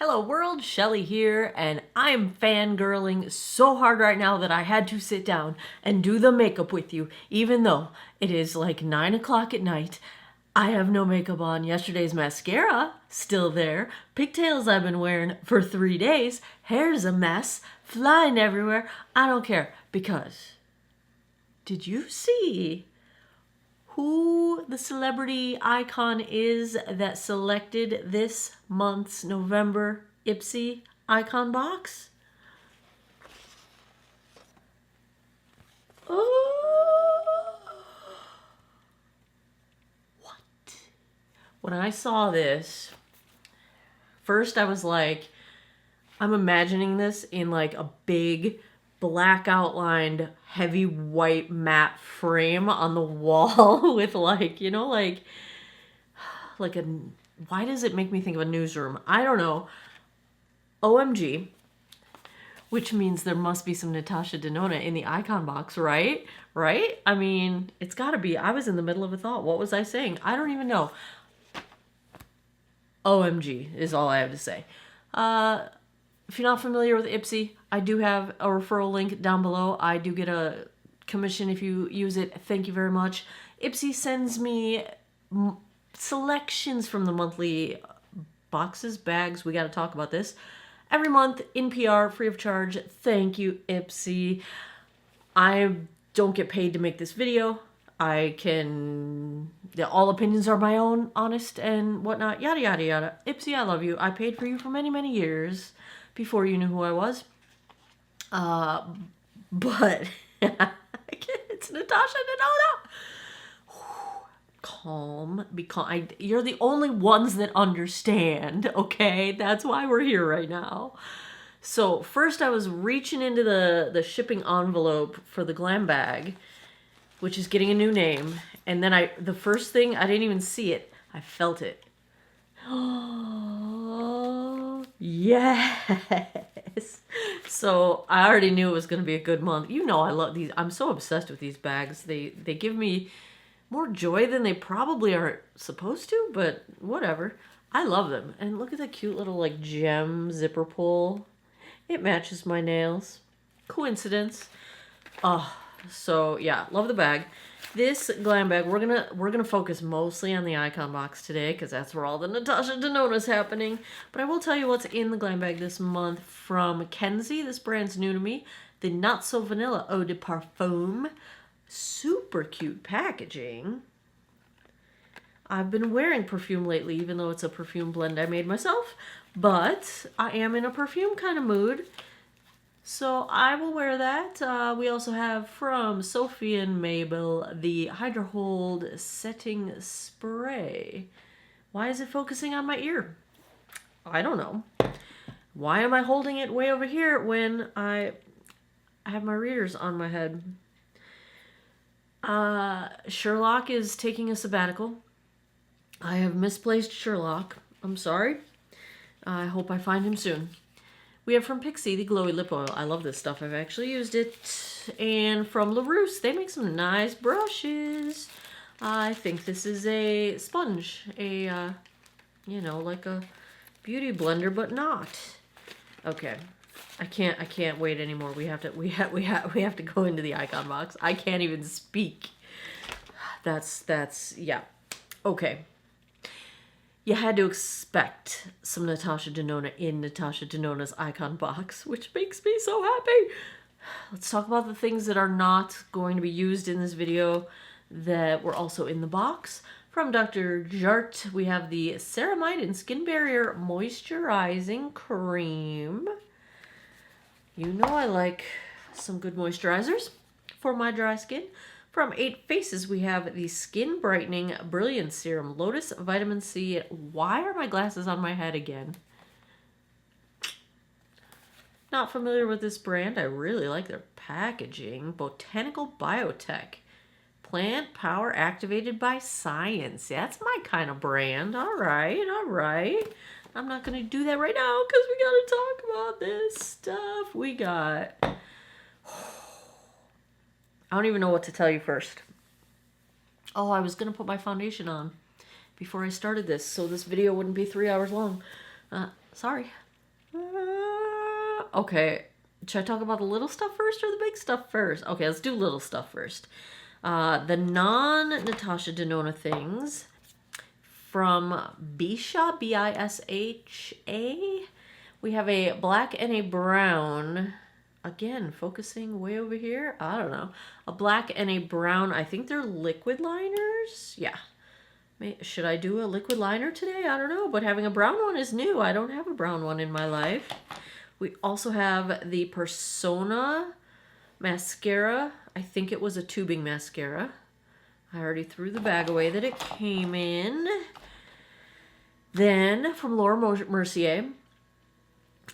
Hello world, Shelly here, and I'm fangirling so hard right now that I had to sit down and do the makeup with you, even though it is like 9 o'clock at night. I have no makeup on. Yesterday's mascara, still there. Pigtails I've been wearing for 3 days. Hair's a mess, flying everywhere. I don't care, because did you see who the celebrity icon is that selected this month's November Ipsy icon box? Oh, what? When I saw this, first I was like, I'm imagining this in like a big black outlined heavy white matte frame on the wall with like, like a, why does it make me think of a newsroom? I don't know. OMG, which means there must be some Natasha Denona in the icon box, right? Right? I mean, it's gotta be. I was in the middle of a thought. What was I saying? I don't even know. OMG is all I have to say. If you're not familiar with Ipsy, I do have a referral link down below. I do get a commission if you use it. Thank you very much. Ipsy sends me selections from the monthly boxes, bags. We got to talk about this. Every month in PR, free of charge. Thank you, Ipsy. I don't get paid to make this video. All opinions are my own, honest and whatnot, yada, yada, yada. Ipsy, I love you. I paid for you for many, many years before you knew who I was. But it's Natasha Denona. Calm, be calm. You're the only ones that understand, okay? That's why we're here right now. So first I was reaching into the shipping envelope for the Glam Bag, which is getting a new name. And then the first thing, I didn't even see it. I felt it. Oh, yes. So I already knew it was going to be a good month. You know I love these. I'm so obsessed with these bags. They give me more joy than they probably are supposed to, but whatever. I love them. And look at that cute little like gem zipper pull. It matches my nails. Coincidence. Oh, so yeah, love the bag. This Glam Bag, we're gonna focus mostly on the icon box today because that's where all the Natasha Denona's happening. But I will tell you what's in the Glam Bag this month from Kenzie. This brand's new to me. The Not So Vanilla Eau de Parfum. Super cute packaging. I've been wearing perfume lately, even though it's a perfume blend I made myself. But I am in a perfume kind of mood. So I will wear that. We also have from Sophie and Mabel the Hydro Hold Setting Spray. Why is it focusing on my ear? I don't know. Why am I holding it way over here when I have my readers on my head? Sherlock is taking a sabbatical. I have misplaced Sherlock. I'm sorry. I hope I find him soon. We have from Pixi the Glowy Lip Oil. I love this stuff. I've actually used it. And from LaRousse, they make some nice brushes. I think this is a sponge. Like a beauty blender, but not. Okay. I can't wait anymore. We have to go into the icon box. I can't even speak. That's yeah. Okay. You had to expect some Natasha Denona in Natasha Denona's icon box, which makes me so happy. Let's talk about the things that are not going to be used in this video that were also in the box. From Dr. Jart, we have the Ceramide and Skin Barrier Moisturizing Cream. You know I like some good moisturizers for my dry skin. From 8 Faces, we have the Skin Brightening Brilliance Serum, Lotus Vitamin C. Why are my glasses on my head again? Not familiar with this brand. I really like their packaging. Botanical Biotech. Plant Power Activated by Science. That's my kind of brand. All right, all right. I'm not going to do that right now because we got to talk about this stuff we got. I don't even know what to tell you first. Oh, I was going to put my foundation on before I started this, so this video wouldn't be 3 hours long. Sorry. Okay. Should I talk about the little stuff first or the big stuff first? Okay, let's do little stuff first. The non-Natasha Denona things from Bisha, B-I-S-H-A. We have a black and a brown. Again, focusing way over here. I don't know. A black and a brown. I think they're liquid liners. Yeah. Should I do a liquid liner today? I don't know. But having a brown one is new. I don't have a brown one in my life. We also have the Persona mascara. I think it was a tubing mascara. I already threw the bag away that it came in. Then from Laura Mercier,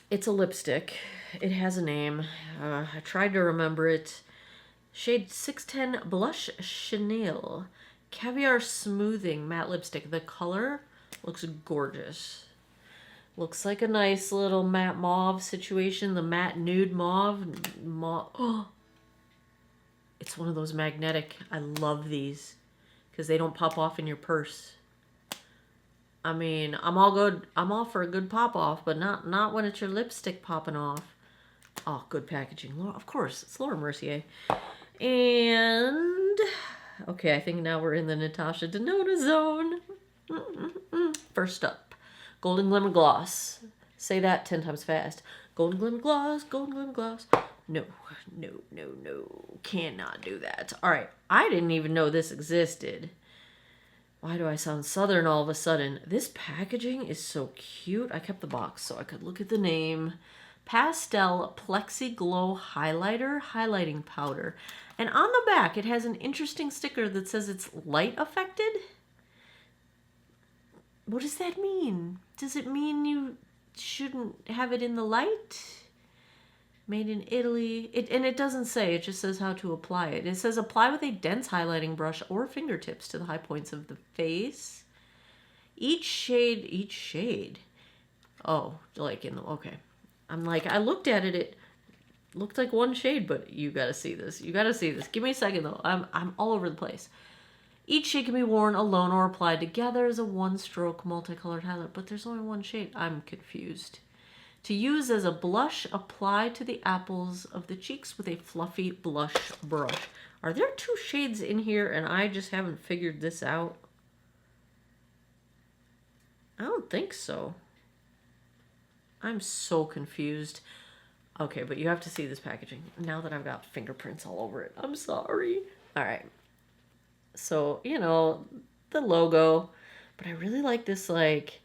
it's a lipstick. It has a name. I tried to remember it. Shade 610 Blush Chenille. Caviar Smoothing Matte Lipstick. The color looks gorgeous. Looks like a nice little matte mauve situation. The matte nude mauve. Oh, it's one of those magnetic. I love these because they don't pop off in your purse. I mean, I'm all good. I'm all for a good pop off, but not when it's your lipstick popping off. Oh, good packaging. Of course, it's Laura Mercier. And okay, I think now we're in the Natasha Denona zone. First up, Golden Glimmer Gloss. Say that 10 times fast. Golden Glimmer Gloss, Golden Glimmer Gloss. No, no, no, no. Cannot do that. All right, I didn't even know this existed. Why do I sound southern all of a sudden? This packaging is so cute. I kept the box so I could look at the name. Pastel Plexi Glow Highlighter, highlighting powder. And on the back, it has an interesting sticker that says it's light affected. What does that mean? Does it mean you shouldn't have it in the light? Made in Italy. And it doesn't say, it just says how to apply it. It says apply with a dense highlighting brush or fingertips to the high points of the face. Each shade. Oh, like in the, okay. I'm like, I looked at it, it looked like one shade, but you gotta see this. You gotta see this. Give me a second though. I'm all over the place. Each shade can be worn alone or applied together as a one-stroke multicolored highlight, but there's only one shade. I'm confused. To use as a blush, apply to the apples of the cheeks with a fluffy blush brush. Are there two shades in here and I just haven't figured this out? I don't think so. I'm so confused. Okay, but you have to see this packaging. Now that I've got fingerprints all over it. I'm sorry. All right. So, you know, the logo. But I really like this, like,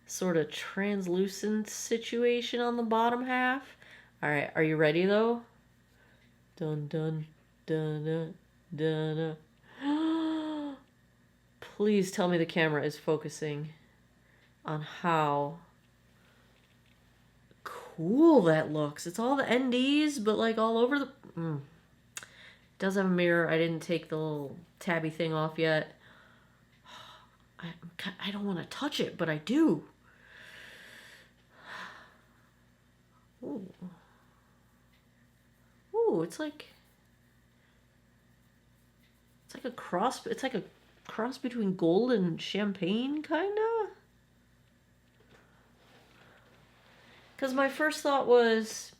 sort of translucent situation on the bottom half. All right, are you ready though? Dun dun dun dun dun. Please tell me the camera is focusing on how cool that looks. It's all the NDs, but like all over the. It does have a mirror. I didn't take the little tabby thing off yet. I don't want to touch it, but I do. Ooh. Ooh, it's like a cross between gold and champagne, kinda. Because my first thought was,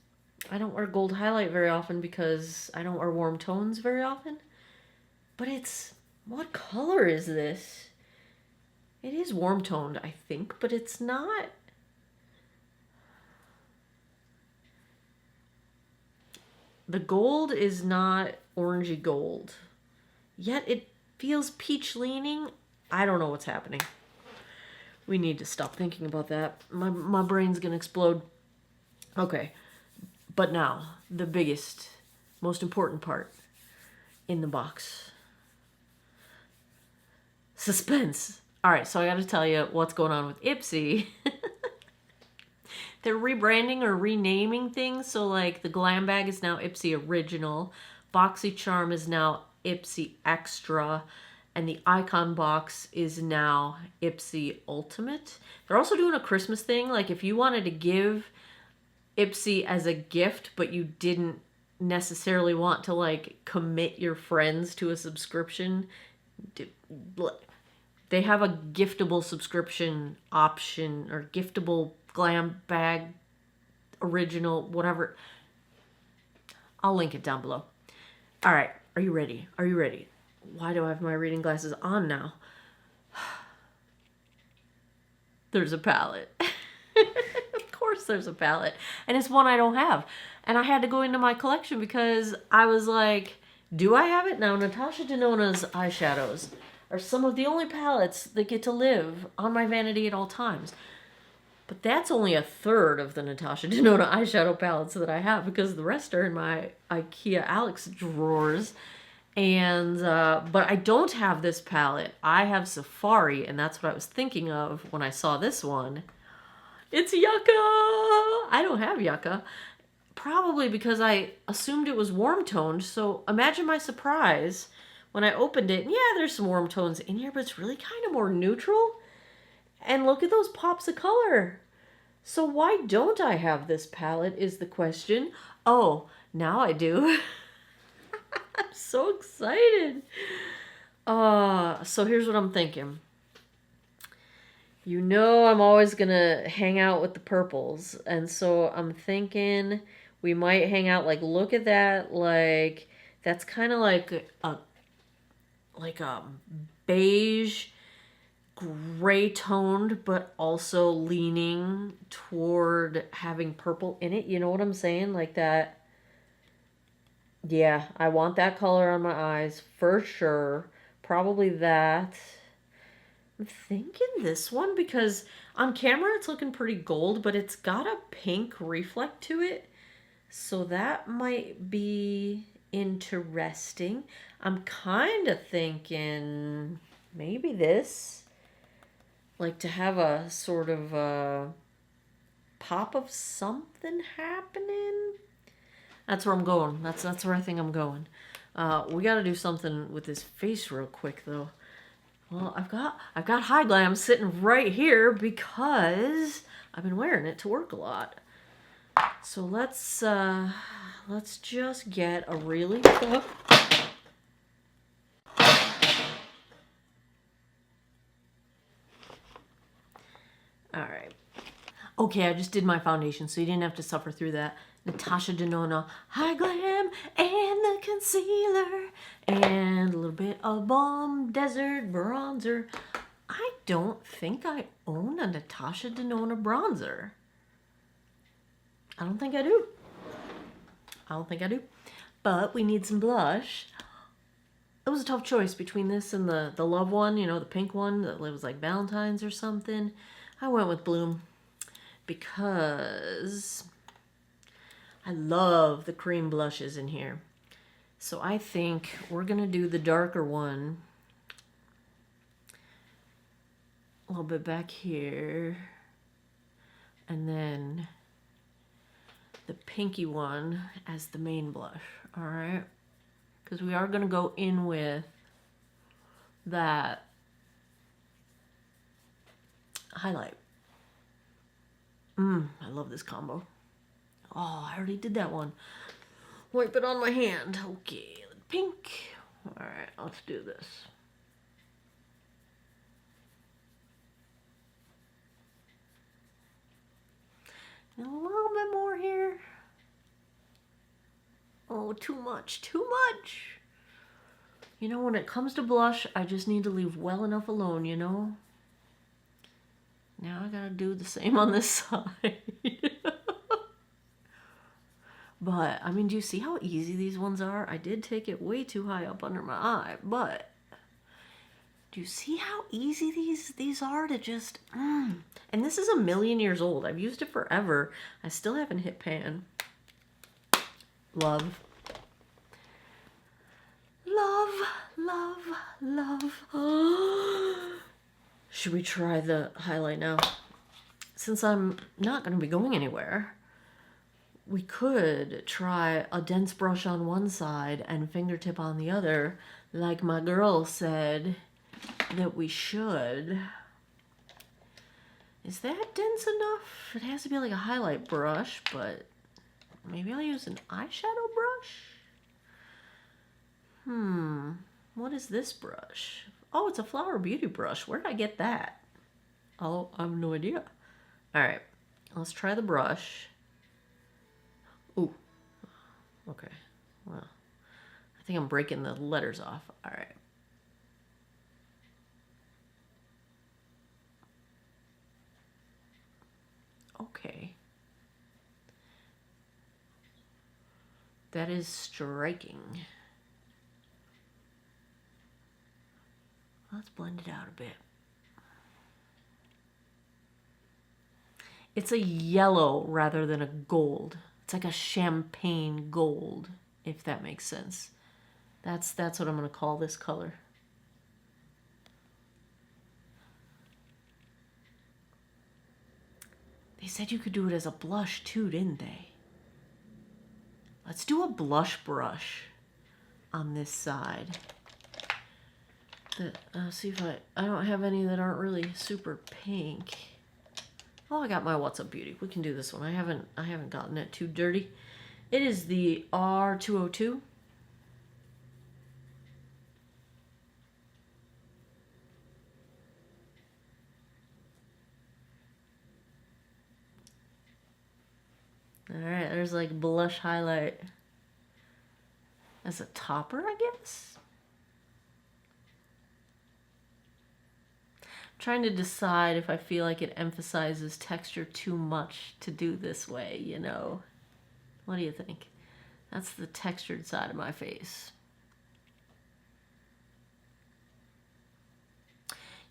I don't wear gold highlight very often because I don't wear warm tones very often. But it's, what color is this? It is warm toned, I think, but it's not. The gold is not orangey gold. Yet it feels peach leaning. I don't know what's happening. We need to stop thinking about that. My brain's gonna explode. Okay. But now, the biggest, most important part in the box. Suspense. All right, so I gotta tell you what's going on with Ipsy. They're rebranding or renaming things. So like the Glam Bag is now Ipsy Original. Boxycharm is now Ipsy Extra. And the Icon Box is now Ipsy Ultimate. They're also doing a Christmas thing. Like if you wanted to give Ipsy as a gift, but you didn't necessarily want to like commit your friends to a subscription, they have a giftable subscription option or giftable Glam Bag original, whatever. I'll link it down below. All right, are you ready? Are you ready? Why do I have my reading glasses on now? There's a palette. Of course there's a palette. And it's one I don't have. And I had to go into my collection because I was like, do I have it? Now, Natasha Denona's eyeshadows are some of the only palettes that get to live on my vanity at all times. But that's only a third of the Natasha Denona eyeshadow palettes that I have, because the rest are in my IKEA Alex drawers. And, but I don't have this palette. I have Safari, and that's what I was thinking of when I saw this one. It's Yucca! I don't have Yucca. Probably because I assumed it was warm toned, so imagine my surprise when I opened it. And yeah, there's some warm tones in here, but it's really kind of more neutral. And look at those pops of color. So why don't I have this palette is the question. Oh, now I do. I'm so excited. So here's what I'm thinking. You know I'm always going to hang out with the purples. And so I'm thinking we might hang out, like, look at that. Like, that's kind of like a beige, gray toned, but also leaning toward having purple in it. You know what I'm saying? Like that. Yeah, I want that color on my eyes for sure. Probably that. I'm thinking this one because on camera it's looking pretty gold, but it's got a pink reflect to it. So that might be interesting. I'm kind of thinking maybe this. Like to have a sort of a pop of something happening. That's where I'm going. That's where I think I'm going. We got to do something with this face real quick though. Well, I've got High Glam sitting right here because I've been wearing it to work a lot. So let's just get a really all right. Okay, I just did my foundation, so you didn't have to suffer through that. Natasha Denona High Glam and the concealer and a little bit of Balm Desert bronzer. I don't think I own a Natasha Denona bronzer. I don't think I do. But we need some blush. It was a tough choice between this and the Love one, you know, the pink one that was like Valentine's or something. I went with Bloom because I love the cream blushes in here. So I think we're going to do the darker one a little bit back here. And then the pinky one as the main blush. All right. Because we are going to go in with that highlight. I love this combo. Oh, I already did that one. Wipe it on my hand. Okay, pink. All right, let's do this. And a little bit more here. Oh, too much, too much. You know, when it comes to blush, I just need to leave well enough alone, you know? Now I gotta do the same on this side. But, I mean, do you see how easy these ones are? I did take it way too high up under my eye, but do you see how easy these are to just, And this is a million years old. I've used it forever. I still haven't hit pan. Love. Love, love, love. Should we try the highlight now? Since I'm not going to be going anywhere, we could try a dense brush on one side and fingertip on the other, like my girl said that we should. Is that dense enough? It has to be like a highlight brush, but maybe I'll use an eyeshadow brush? What is this brush? Oh, it's a Flower Beauty brush. Where did I get that? Oh, I have no idea. All right, let's try the brush. Okay. Well, I think I'm breaking the letters off. All right. Okay. That is striking. Let's blend it out a bit. It's a yellow rather than a gold. It's like a champagne gold, if that makes sense. That's what I'm going to call this color. They said you could do it as a blush too, didn't they? Let's do a blush brush on this side. See if I don't have any that aren't really super pink. Oh, I got my What's Up Beauty. We can do this one. I haven't gotten it too dirty. It is the R202. Alright, there's like blush highlight as a topper, I guess. I'm trying to decide if I feel like it emphasizes texture too much to do this way, you know. What do you think? That's the textured side of my face.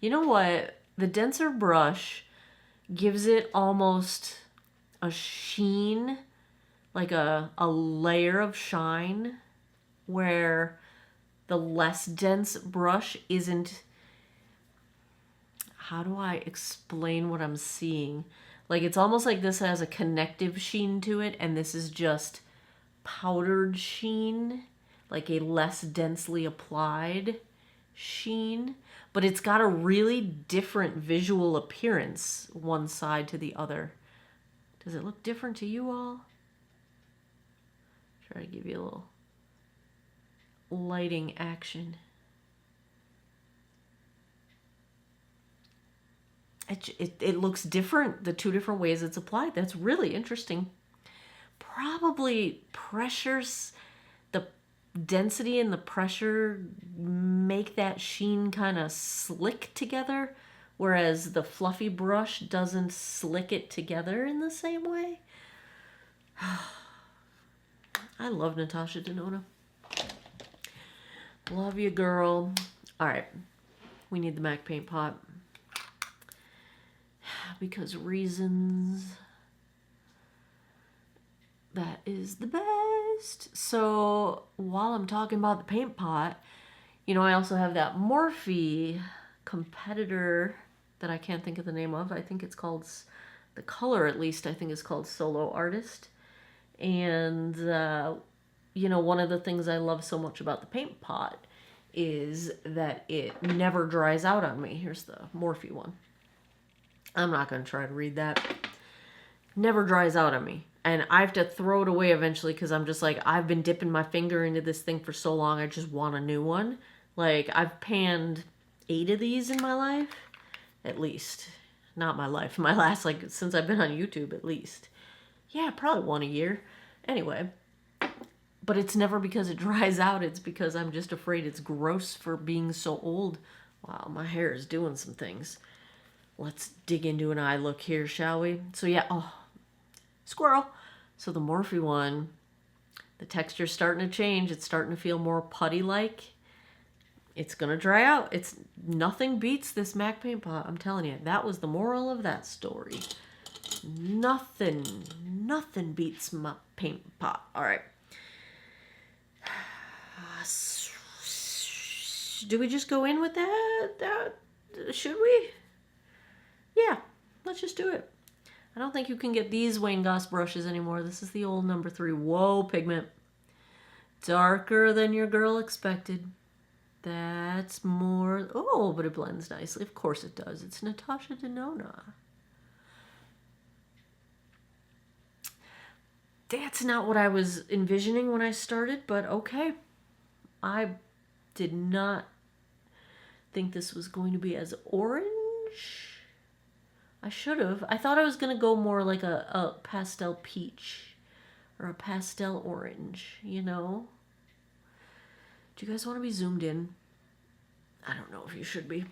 You know what? The denser brush gives it almost a sheen, like a layer of shine, where the less dense brush isn't. How do I explain what I'm seeing? Like, it's almost like this has a connective sheen to it, and this is just powdered sheen, like a less densely applied sheen. But it's got a really different visual appearance, one side to the other. Does it look different to you all? Try to give you a little lighting action. It looks different, the two different ways it's applied. That's really interesting. Probably pressures, the density and the pressure make that sheen kind of slick together, whereas the fluffy brush doesn't slick it together in the same way. I love Natasha Denona. Love you, girl. All right, we need the MAC paint pot. Because reasons. That is the best. So while I'm talking about the paint pot, you know, I also have that Morphe competitor that I can't think of the name of. I think it's called, the color at least, I think is called Solo Artist. And, you know, one of the things I love so much about the paint pot is that it never dries out on me. Here's the Morphe one. I'm not going to try to read that. Never dries out on me. And I have to throw it away eventually because I'm just like, I've been dipping my finger into this thing for so long, I just want a new one. Like, I've panned 8 of these in my life, at least. Not my life, my last, like, since I've been on YouTube, at least. Yeah, probably one a year. Anyway. But it's never because it dries out, it's because I'm just afraid it's gross for being so old. Wow, my hair is doing some things. Let's dig into an eye look here, shall we? So yeah, oh, squirrel. So the Morphe one, the texture's starting to change. It's starting to feel more putty-like. It's going to dry out. It's nothing beats this MAC paint pot. I'm telling you, that was the moral of that story. Nothing beats my paint pot. All right. Do we just go in with that? Should we? Yeah, let's just do it. I don't think you can get these Wayne Goss brushes anymore. This is the old number 3. Whoa, pigment. Darker than your girl expected. That's more... Oh, but it blends nicely. Of course it does. It's Natasha Denona. That's not what I was envisioning when I started, but okay. I did not think this was going to be as orange. I should have. I thought I was going to go more like a pastel peach. or a pastel orange, you know? Do you guys want to be zoomed in? I don't know if you should be.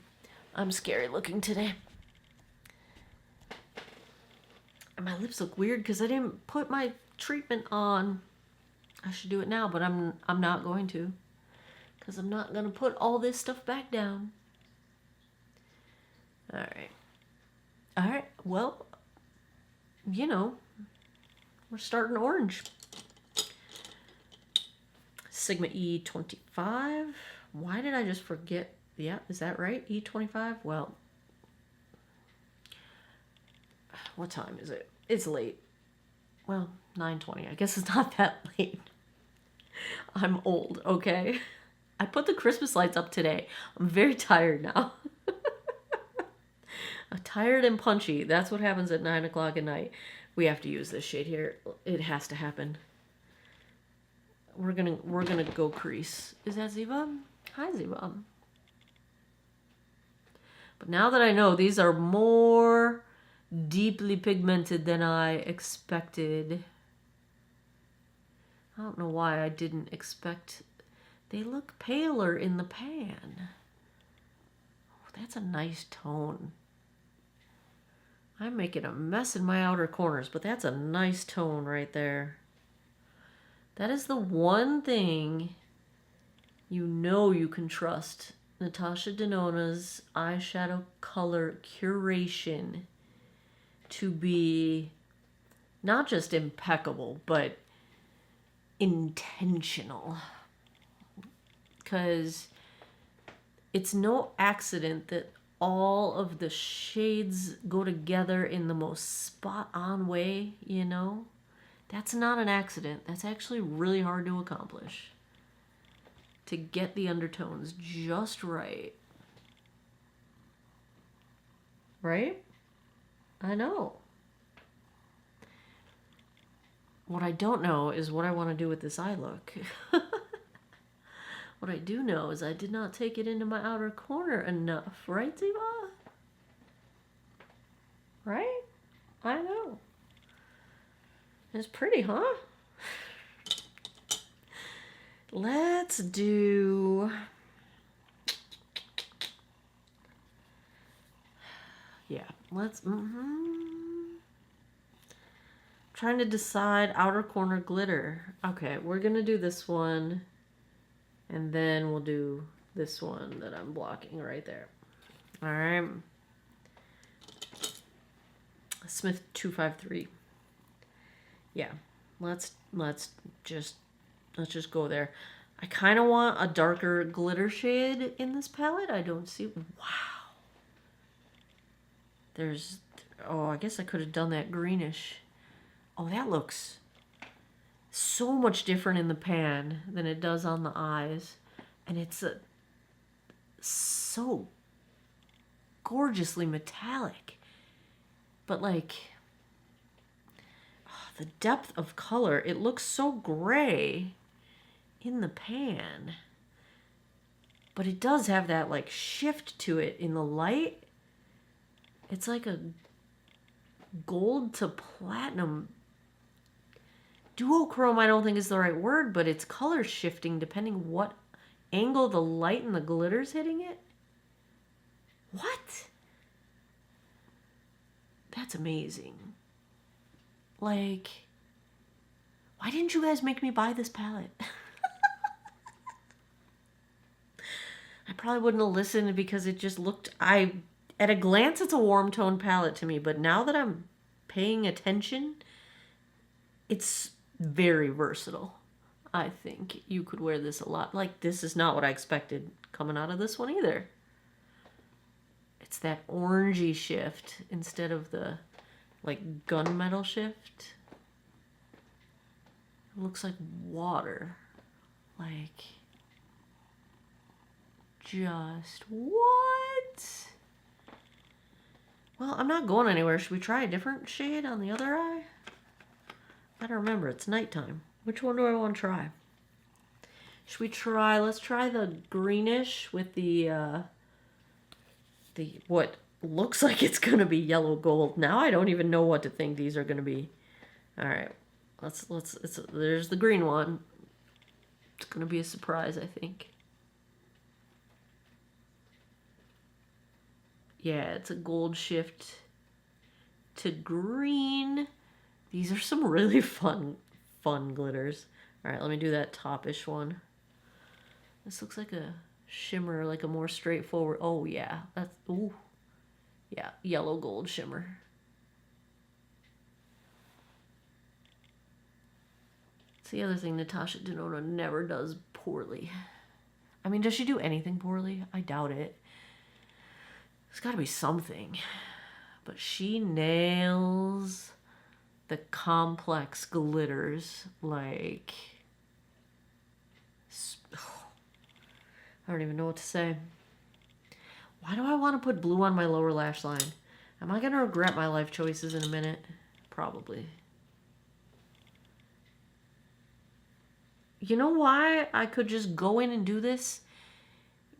I'm scary looking today. And my lips look weird because I didn't put my treatment on. I should do it now, but I'm not going to. Because I'm not going to put all this stuff back down. Alright. Alright, well, you know, we're starting orange. Sigma E25. Why did I just forget? Yeah, is that right? E25? Well, what time is it? It's late. Well, 9:20. I guess it's not that late. I'm old, okay? I put the Christmas lights up today. I'm very tired now. I'm tired and punchy. That's what happens at 9 o'clock at night. We have to use this shade here. It has to happen. We're gonna go crease. Is that Ziva? Hi, Ziva. But now that I know these are more deeply pigmented than I expected. I don't know why I didn't expect. They look paler in the pan. Oh, that's a nice tone. I'm making a mess in my outer corners, but that's a nice tone right there. That is the one thing you know you can trust. Natasha Denona's eyeshadow color curation to be not just impeccable, but intentional. Because it's no accident that all of the shades go together in the most spot-on way, you know? That's not an accident. That's actually really hard to accomplish. To get the undertones just right. Right? I know. What I don't know is what I want to do with this eye look. What I do know is I did not take it into my outer corner enough. Right, Ziva? Right? I know. It's pretty, huh? Let's do... Yeah, let's... Trying to decide outer corner glitter. Okay, we're going to do this one. And then we'll do this one that I'm blocking right there. All right. Smith 253. Yeah, let's just go there. I kind of want a darker glitter shade in this palette. I don't see. Wow. There's. Oh, I guess I could have done that greenish. Oh, that looks so much different in the pan than it does on the eyes, and it's so gorgeously metallic, but like the depth of color, it looks so gray in the pan, but it does have that like shift to it in the light. It's like a gold to platinum. Duochrome, I don't think is the right word, but it's color shifting depending what angle the light and the glitter's hitting it. What? That's amazing. Like, why didn't you guys make me buy this palette? I probably wouldn't have listened because it just looked, at a glance, it's a warm tone palette to me, but now that I'm paying attention, it's very versatile. I think you could wear this a lot. Like, this is not what I expected coming out of this one either. It's that orangey shift instead of the, like, gunmetal shift. It looks like water. Like, just what? Well, I'm not going anywhere. Should we try a different shade on the other eye? I don't remember. It's nighttime. Which one do I want to try? Should we try... Let's try the greenish with the what looks like it's going to be yellow gold. Now I don't even know what to think these are going to be. All right. There's the green one. It's gonna be a surprise, I think. Yeah, it's a gold shift to green. These are some really fun glitters. All right, let me do that topish one. This looks like a shimmer, like a more straightforward. Oh yeah, that's ooh, yeah, yellow gold shimmer. It's the other thing Natasha Denona never does poorly. I mean, does she do anything poorly? I doubt it. There's got to be something. But she nails the complex glitters like... I don't even know what to say. Why do I want to put blue on my lower lash line? Am I going to regret my life choices in a minute? Probably. You know why I could just go in and do this?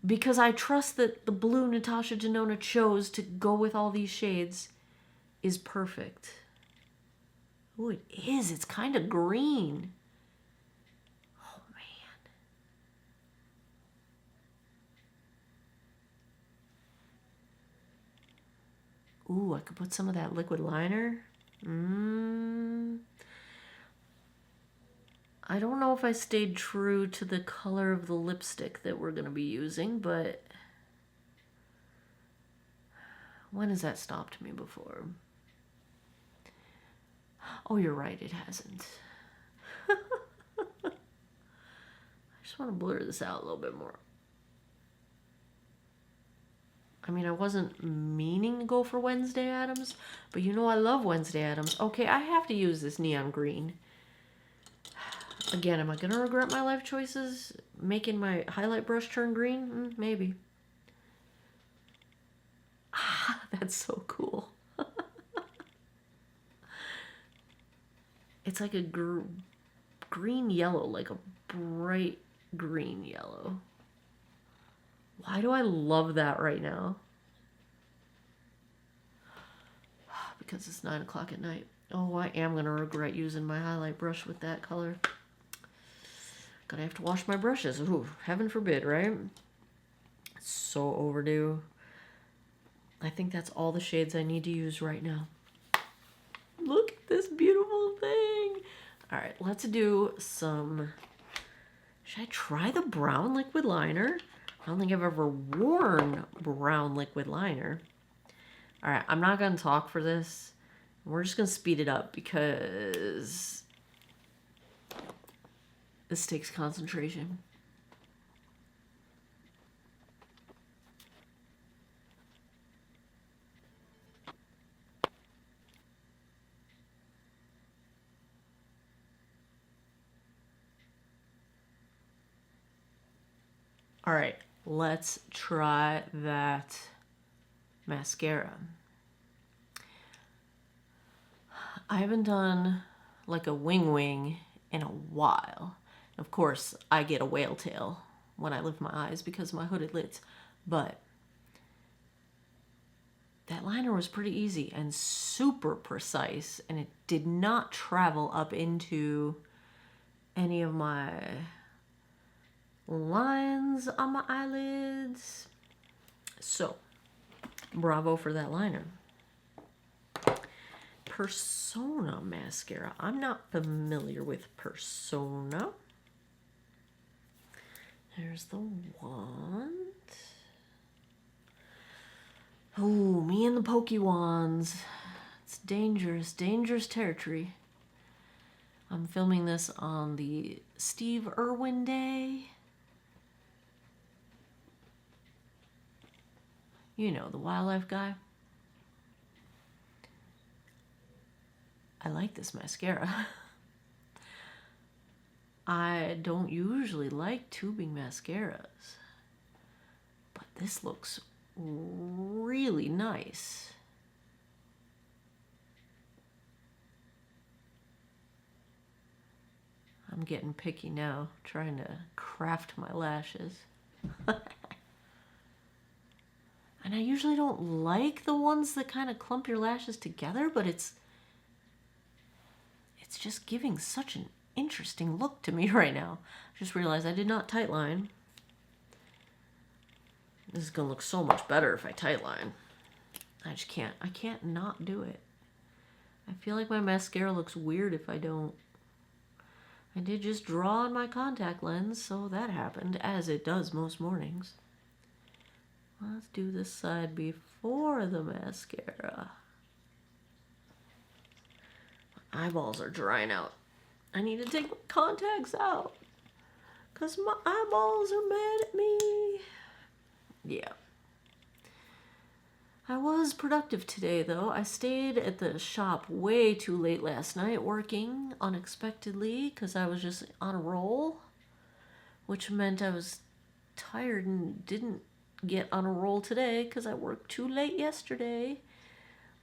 Because I trust that the blue Natasha Denona chose to go with all these shades is perfect. Oh, it is. It's kind of green. Oh, man. Ooh, I could put some of that liquid liner. I don't know if I stayed true to the color of the lipstick that we're going to be using, but when has that stopped me before? Oh, you're right, it hasn't. I just want to blur this out a little bit more. I mean, I wasn't meaning to go for Wednesday Addams, but you know I love Wednesday Addams. Okay, I have to use this neon green. Again, am I going to regret my life choices? Making my highlight brush turn green? Maybe. Ah, that's so cool. It's like a green yellow, like a bright green yellow. Why do I love that right now? Because it's 9 o'clock at night. Oh, I am going to regret using my highlight brush with that color. Gonna have to wash my brushes. Ooh, heaven forbid, right? It's so overdue. I think that's all the shades I need to use right now. Look at this beautiful thing. All right, let's do some... Should I try the brown liquid liner? I don't think I've ever worn brown liquid liner. All right, I'm not gonna talk for this. We're just gonna speed it up because this takes concentration. All right, let's try that mascara. I haven't done like a wing in a while. Of course, I get a whale tail when I lift my eyes because of my hooded lids, but that liner was pretty easy and super precise, and it did not travel up into any of my lines on my eyelids. So, bravo for that liner. Persona mascara. I'm not familiar with Persona. There's the wand. Oh, me and the pokey wands. It's dangerous, dangerous territory. I'm filming this on the Steve Irwin Day. You know, the wildlife guy. I like this mascara. I don't usually like tubing mascaras, but this looks really nice. I'm getting picky now, trying to craft my lashes. And I usually don't like the ones that kind of clump your lashes together, but it's it's just giving such an interesting look to me right now. I just realized I did not tightline. This is gonna look so much better if I tightline. I can't not do it. I feel like my mascara looks weird if I don't. I did just draw on my contact lens, so that happened, as it does most mornings. Let's do this side before the mascara. My eyeballs are drying out. I need to take my contacts out, because my eyeballs are mad at me. Yeah. I was productive today, though. I stayed at the shop way too late last night working unexpectedly because I was just on a roll, which meant I was tired and didn't get on a roll today because I worked too late yesterday.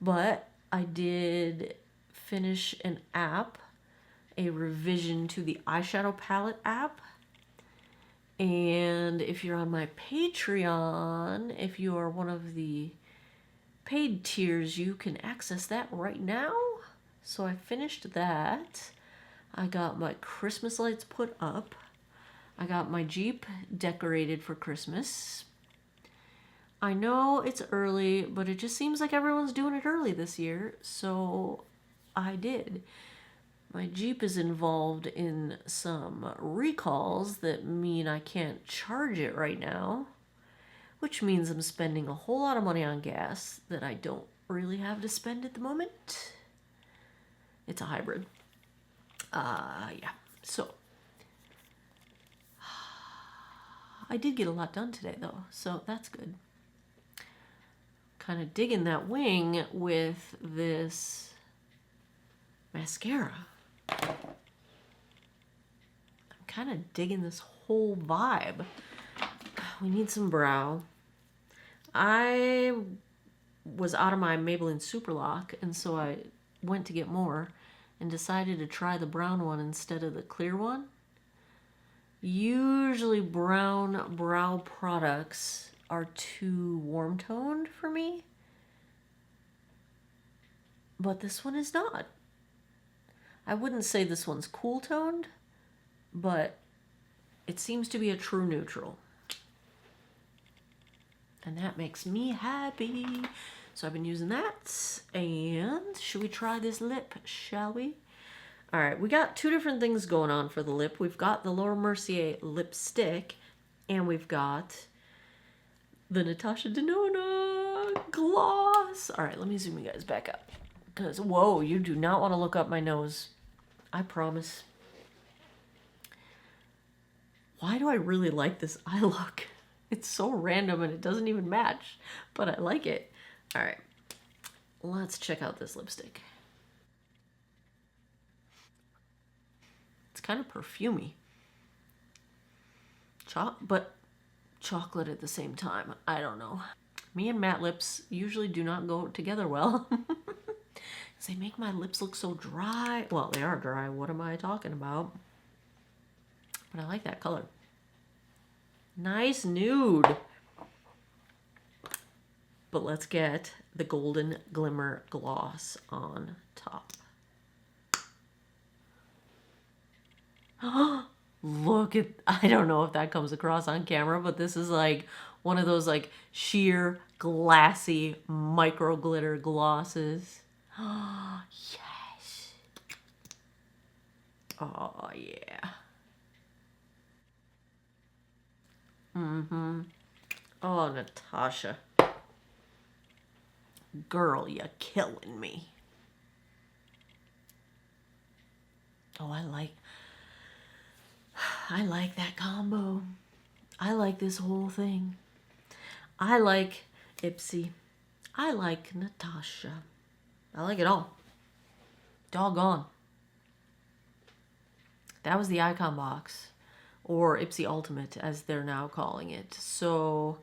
But I did finish an app, a revision to the eyeshadow palette app. And if you're on my Patreon, if you are one of the paid tiers, you can access that right now. So I finished that. I got my Christmas lights put up. I got my Jeep decorated for Christmas. I know it's early, but it just seems like everyone's doing it early this year, so I did. My Jeep is involved in some recalls that mean I can't charge it right now, which means I'm spending a whole lot of money on gas that I don't really have to spend at the moment. It's a hybrid. Yeah. So, I did get a lot done today, though, so that's good. Kind of digging that wing with this mascara. I'm kind of digging this whole vibe. We need some brow. I was out of my Maybelline Superlock, and so I went to get more and decided to try the brown one instead of the clear one. Usually brown brow products are too warm toned for me, but this one is not. I wouldn't say this one's cool toned, but it seems to be a true neutral. And that makes me happy. So I've been using that. And should we try this lip, shall we? All right, we got two different things going on for the lip. We've got the Laura Mercier lipstick, and we've got the Natasha Denona gloss. All right, let me zoom you guys back up. Because, whoa, you do not want to look up my nose. I promise. Why do I really like this eye look? It's so random and it doesn't even match, but I like it. All right, let's check out this lipstick. It's kind of perfumey. But chocolate at the same time. I don't know. Me and matte lips usually do not go together well. Because they make my lips look so dry. Well, they are dry. What am I talking about? But I like that color. Nice nude. But let's get the Golden Glimmer gloss on top. Look at, I don't know if that comes across on camera, but this is like one of those like sheer glassy micro glitter glosses. Oh, yes. Oh, yeah. Mm-hmm. Oh, Natasha. Girl, you're killing me. Oh, I like that combo. I like this whole thing. I like Ipsy. I like Natasha. I like it all. Doggone. That was the icon box, or Ipsy Ultimate as they're now calling it. So,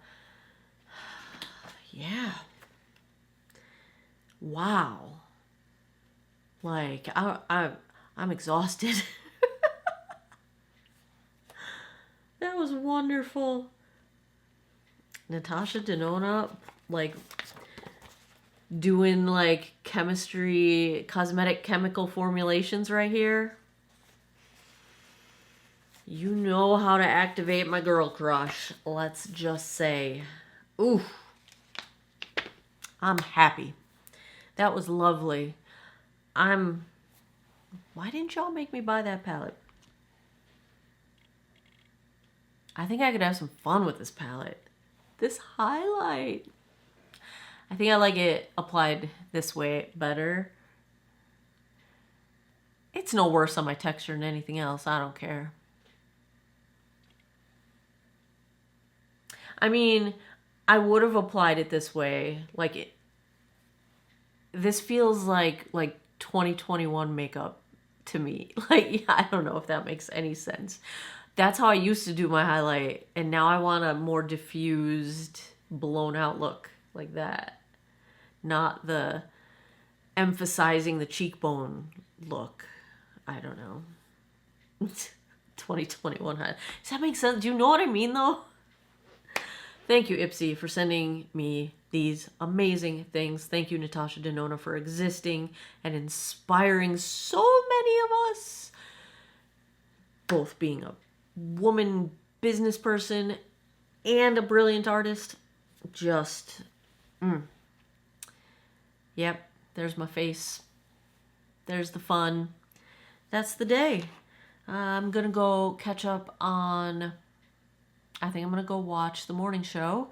yeah. Wow. Like, I'm exhausted. That was wonderful. Natasha Denona, like, doing like chemistry, cosmetic chemical formulations right here. You know how to activate my girl crush. Let's just say. Ooh. I'm happy. That was lovely. Why didn't y'all make me buy that palette? I think I could have some fun with this palette. This highlight. I think I like it applied this way better. It's no worse on my texture than anything else. I don't care. I mean, I would have applied it this way. Like this feels like 2021 makeup to me. Like, yeah, I don't know if that makes any sense. That's how I used to do my highlight, and now I want a more diffused, blown out look like that. Not the emphasizing the cheekbone look. I don't know. 2021 highlight. Does that make sense? Do you know what I mean though? Thank you, Ipsy, for sending me these amazing things. Thank you, Natasha Denona, for existing and inspiring so many of us. Both being a woman business person and a brilliant artist. Just, Yep, there's my face. There's the fun. That's the day. I'm going to go catch up on... I think I'm going to go watch the morning show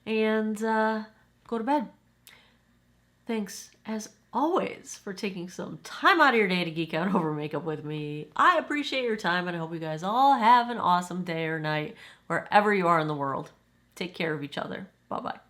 and go to bed. Thanks, as always, for taking some time out of your day to geek out over makeup with me. I appreciate your time, and I hope you guys all have an awesome day or night wherever you are in the world. Take care of each other. Bye-bye.